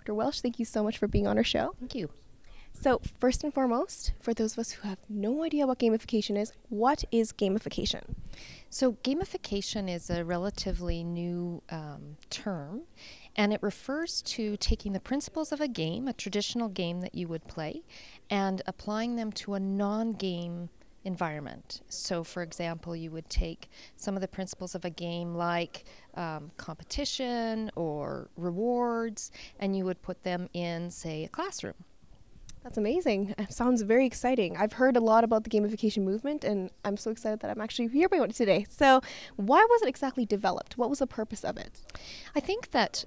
Dr. Welsh, thank you so much for being on our show. Thank you. So first and foremost, for those of us who have no idea what gamification is, what is gamification? So gamification is a relatively new term, and it refers to taking the principles of a game, a traditional game that you would play, and applying them to a non-game environment. So for example, you would take some of the principles of a game like competition or rewards, and you would put them in, say, a classroom. That's amazing. It sounds very exciting. I've heard a lot about the gamification movement, and I'm so excited that I'm actually here by it today. So why was it exactly developed? What was the purpose of it? I think that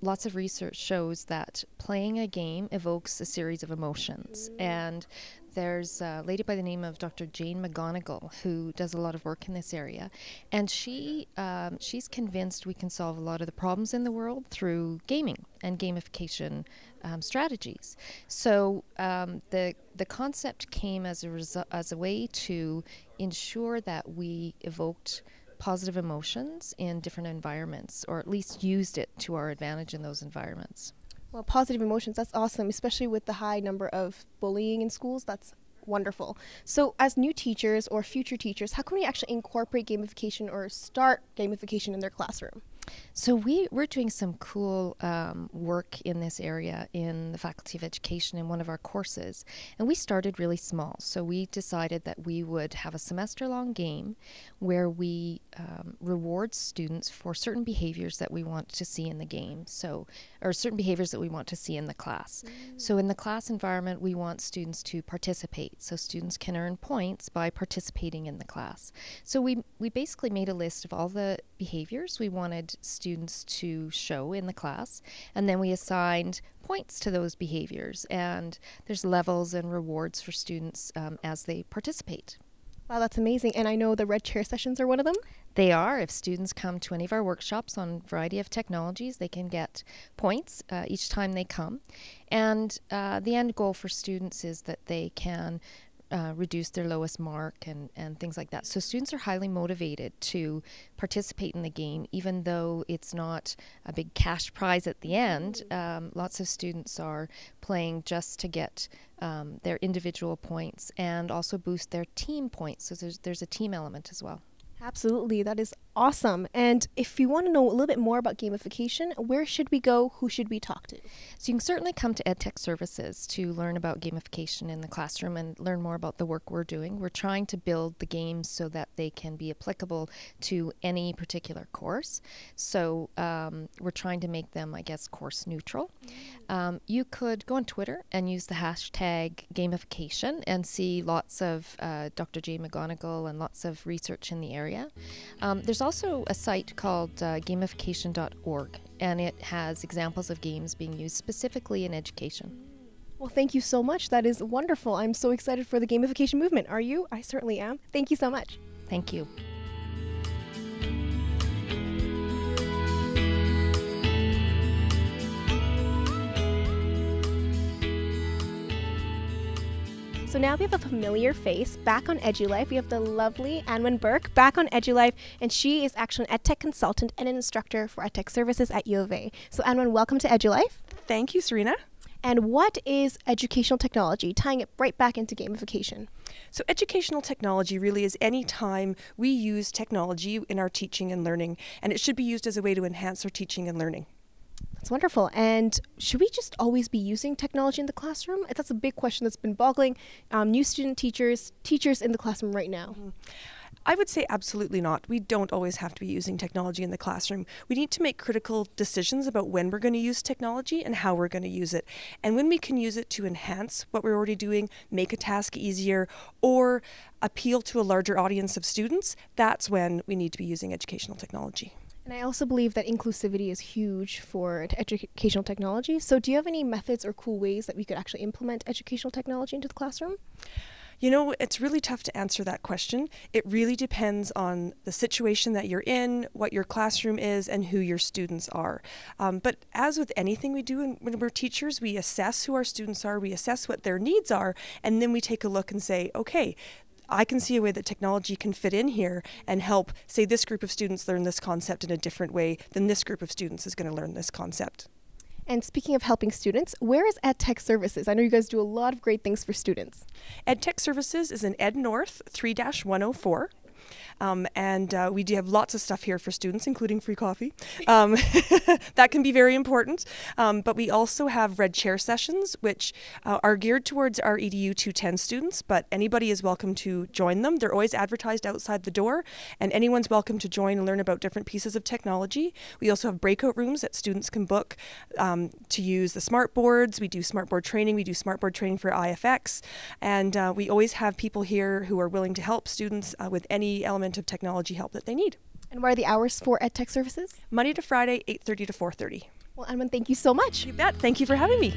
lots of research shows that playing a game evokes a series of emotions. And there's a lady by the name of Dr. Jane McGonigal who does a lot of work in this area. And she's convinced we can solve a lot of the problems in the world through gaming and gamification strategies. So the concept came as a way to ensure that we evoked positive emotions in different environments, or at least used it to our advantage in those environments. Well, positive emotions, that's awesome, especially with the high number of bullying in schools. That's wonderful. So as new teachers or future teachers, how can we actually incorporate gamification or start gamification in their classroom? So we're doing some cool work in this area in the Faculty of Education in one of our courses. And we started really small. So we decided that we would have a semester-long game where we reward students for certain behaviors that we want to see in the game. So, or certain behaviors that we want to see in the class. So in the class environment, we want students to participate. So students can earn points by participating in the class. So we basically made a list of all the behaviors we wanted students to show in the class, and then we assigned points to those behaviors, and there's levels and rewards for students as they participate. Wow, that's amazing. And I know the red chair sessions are one of them. They are. If students come to any of our workshops on a variety of technologies, they can get points each time they come. And the end goal for students is that they can reduce their lowest mark and things like that. So students are highly motivated to participate in the game, even though it's not a big cash prize at the end. Lots of students are playing just to get their individual points and also boost their team points. So there's a team element as well. Absolutely, that is awesome. And if you want to know a little bit more about gamification, where should we go? Who should we talk to? So you can certainly come to EdTech Services to learn about gamification in the classroom and learn more about the work we're doing. We're trying to build the games so that they can be applicable to any particular course. So we're trying to make them, I guess, course neutral. You could go on Twitter and use the hashtag gamification and see lots of Dr. Jane McGonigal and lots of research in the area. There's also a site called gamification.org, and it has examples of games being used specifically in education. Well, thank you so much. That is wonderful. I'm so excited for the gamification movement. Are you? I certainly am. Thank you so much. Thank you. So now we have a familiar face back on Edu Life. We have the lovely Anwen Burke back on Edu Life, and she is actually an EdTech consultant and an instructor for EdTech Services at U of A. So Anwen, welcome to Edu Life. Thank you, Serena. And what is educational technology, tying it right back into gamification? So educational technology really is any time we use technology in our teaching and learning, and it should be used as a way to enhance our teaching and learning. That's wonderful. And should we just always be using technology in the classroom? That's a big question that's been boggling new student teachers in the classroom right now. I would say absolutely not. We don't always have to be using technology in the classroom. We need to make critical decisions about when we're going to use technology and how we're going to use it. And when we can use it to enhance what we're already doing, make a task easier, or appeal to a larger audience of students, that's when we need to be using educational technology. And I also believe that inclusivity is huge for educational technology. So do you have any methods or cool ways that we could actually implement educational technology into the classroom? You know, it's really tough to answer that question. It really depends on the situation that you're in, what your classroom is, and who your students are. But as with anything we do when we're teachers, we assess who our students are, we assess what their needs are, and then we take a look and say, okay, I can see a way that technology can fit in here and help, say, this group of students learn this concept in a different way than this group of students is going to learn this concept. And speaking of helping students, where is EdTech Services? I know you guys do a lot of great things for students. EdTech Services is in Ed North 3-104. We do have lots of stuff here for students, including free coffee. That can be very important. But we also have red chair sessions, which are geared towards our EDU 210 students, but anybody is welcome to join them. They're always advertised outside the door, and anyone's welcome to join and learn about different pieces of technology. We also have breakout rooms that students can book to use the smart boards. We do smart board training. We do smart board training for IFX. And we always have people here who are willing to help students with any element of technology help that they need. And what are the hours for EdTech Services? Monday to Friday, 8:30 to 4:30. Well, Anwen, thank you so much. You bet. Thank you for having me.